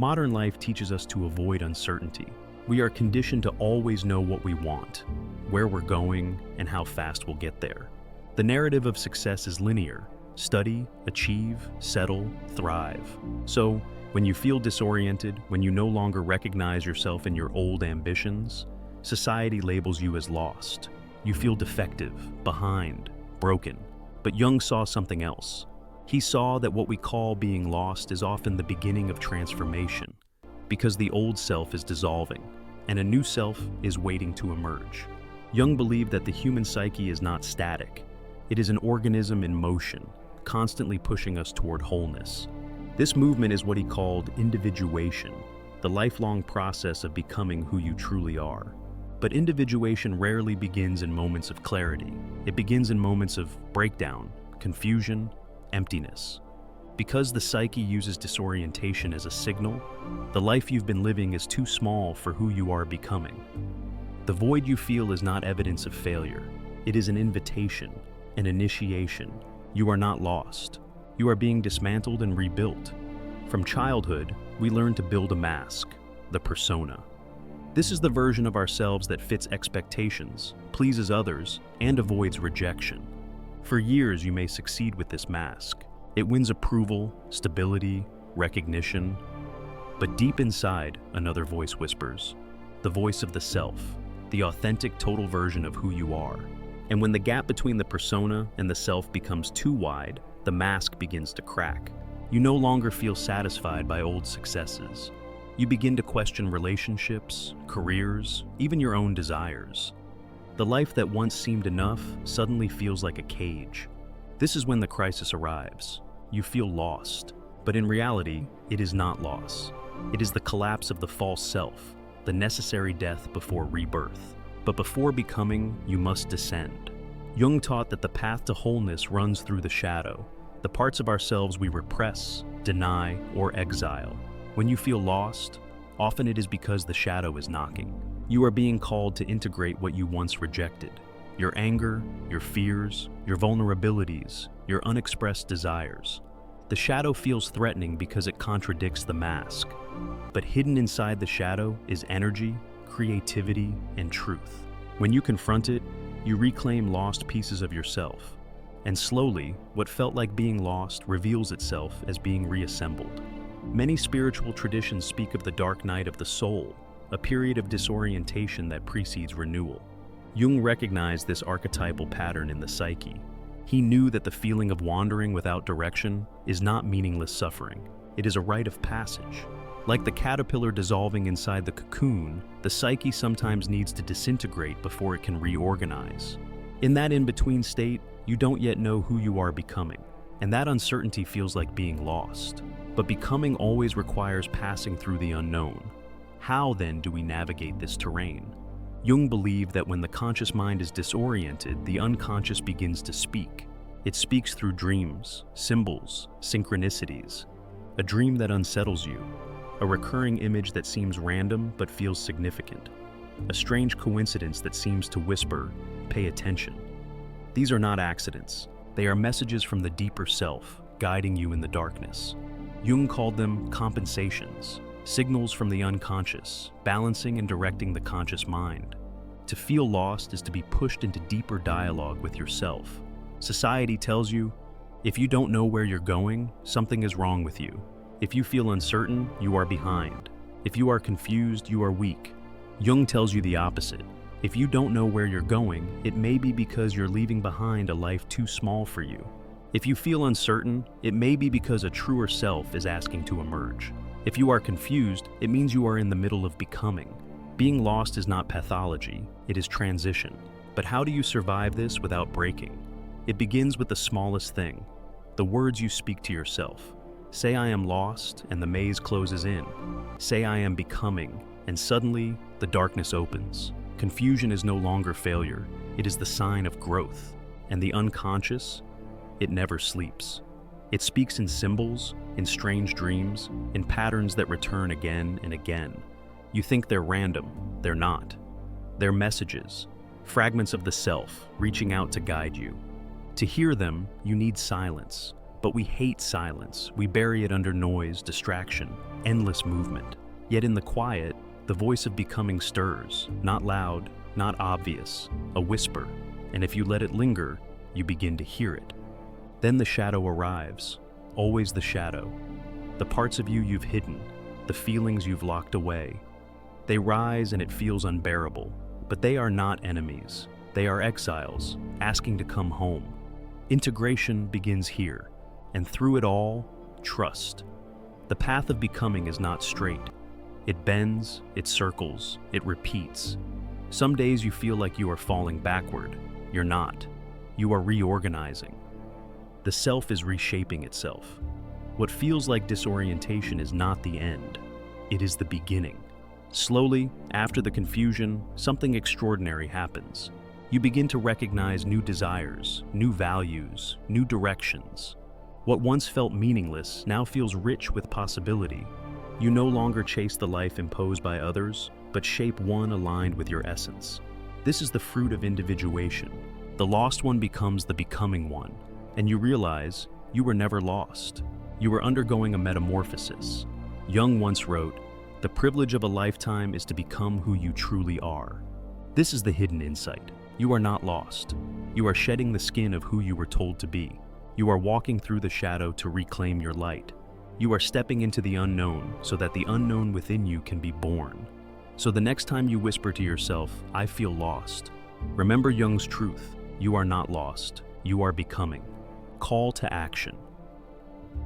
Modern life teaches us to avoid uncertainty. We are conditioned to always know what we want, where we're going, and how fast we'll get there. The narrative of success is linear: study, achieve, settle, thrive. So, when you feel disoriented, when you no longer recognize yourself in your old ambitions, society labels you as lost. You feel defective, behind, broken. But Jung saw something else. He saw that what we call being lost is often the beginning of transformation, because the old self is dissolving, and a new self is waiting to emerge. Jung believed that the human psyche is not static. It is an organism in motion, constantly pushing us toward wholeness. This movement is what he called individuation, the lifelong process of becoming who you truly are. But individuation rarely begins in moments of clarity. It begins in moments of breakdown, confusion, emptiness. Because the psyche uses disorientation as a signal, the life you've been living is too small for who you are becoming. The void you feel is not evidence of failure. It is an invitation, an initiation. You are not lost. You are being dismantled and rebuilt. From childhood, we learn to build a mask, the persona. This is the version of ourselves that fits expectations, pleases others, and avoids rejection. For years, you may succeed with this mask. It wins approval, stability, recognition. But deep inside, another voice whispers, the voice of the self, the authentic, total version of who you are. And when the gap between the persona and the self becomes too wide, the mask begins to crack. You no longer feel satisfied by old successes. You begin to question relationships, careers, even your own desires. The life that once seemed enough suddenly feels like a cage. This is when the crisis arrives. You feel lost, but in reality, it is not loss. It is the collapse of the false self, the necessary death before rebirth. But before becoming, you must descend. Jung taught that the path to wholeness runs through the shadow, the parts of ourselves we repress, deny, or exile. When you feel lost, often it is because the shadow is knocking. You are being called to integrate what you once rejected: your anger, your fears, your vulnerabilities, your unexpressed desires. The shadow feels threatening because it contradicts the mask. But hidden inside the shadow is energy, creativity, and truth. When you confront it, you reclaim lost pieces of yourself. And slowly, what felt like being lost reveals itself as being reassembled. Many spiritual traditions speak of the dark night of the soul, a period of disorientation that precedes renewal. Jung recognized this archetypal pattern in the psyche. He knew that the feeling of wandering without direction is not meaningless suffering. It is a rite of passage. Like the caterpillar dissolving inside the cocoon, the psyche sometimes needs to disintegrate before it can reorganize. In that in-between state, you don't yet know who you are becoming, and that uncertainty feels like being lost. But becoming always requires passing through the unknown. How then do we navigate this terrain? Jung believed that when the conscious mind is disoriented, the unconscious begins to speak. It speaks through dreams, symbols, synchronicities. A dream that unsettles you, a recurring image that seems random but feels significant, a strange coincidence that seems to whisper, "Pay attention." These are not accidents. They are messages from the deeper self, guiding you in the darkness. Jung called them compensations, signals from the unconscious, balancing and directing the conscious mind. To feel lost is to be pushed into deeper dialogue with yourself. Society tells you, if you don't know where you're going, something is wrong with you. If you feel uncertain, you are behind. If you are confused, you are weak. Jung tells you the opposite. If you don't know where you're going, it may be because you're leaving behind a life too small for you. If you feel uncertain, it may be because a truer self is asking to emerge. If you are confused, it means you are in the middle of becoming. Being lost is not pathology, it is transition. But how do you survive this without breaking? It begins with the smallest thing, the words you speak to yourself. Say I am lost, and the maze closes in. Say I am becoming, and suddenly the darkness opens. Confusion is no longer failure, it is the sign of growth. And the unconscious, it never sleeps. It speaks in symbols, in strange dreams, in patterns that return again and again. You think they're random, they're not. They're messages, fragments of the self, reaching out to guide you. To hear them, you need silence. But we hate silence. We bury it under noise, distraction, endless movement. Yet in the quiet, the voice of becoming stirs, not loud, not obvious, a whisper. And if you let it linger, you begin to hear it. Then the shadow arrives, always the shadow. The parts of you you've hidden, the feelings you've locked away. They rise and it feels unbearable, but they are not enemies. They are exiles, asking to come home. Integration begins here, and through it all, trust. The path of becoming is not straight. It bends, it circles, it repeats. Some days you feel like you are falling backward. You're not. You are reorganizing. The self is reshaping itself. What feels like disorientation is not the end. It is the beginning. Slowly, after the confusion, something extraordinary happens. You begin to recognize new desires, new values, new directions. What once felt meaningless now feels rich with possibility. You no longer chase the life imposed by others, but shape one aligned with your essence. This is the fruit of individuation. The lost one becomes the becoming one, and you realize you were never lost. You were undergoing a metamorphosis. Jung once wrote, "The privilege of a lifetime is to become who you truly are." This is the hidden insight. You are not lost. You are shedding the skin of who you were told to be. You are walking through the shadow to reclaim your light. You are stepping into the unknown so that the unknown within you can be born. So the next time you whisper to yourself, "I feel lost," remember Jung's truth. You are not lost. You are becoming. Call to action.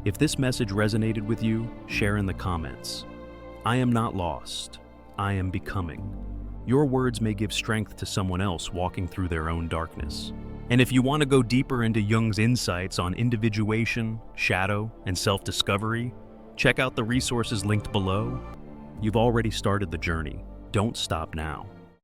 If this message resonated with you, share in the comments. I am not lost. I am becoming. Your words may give strength to someone else walking through their own darkness. And if you want to go deeper into Jung's insights on individuation, shadow, and self-discovery, check out the resources linked below. You've already started the journey. Don't stop now.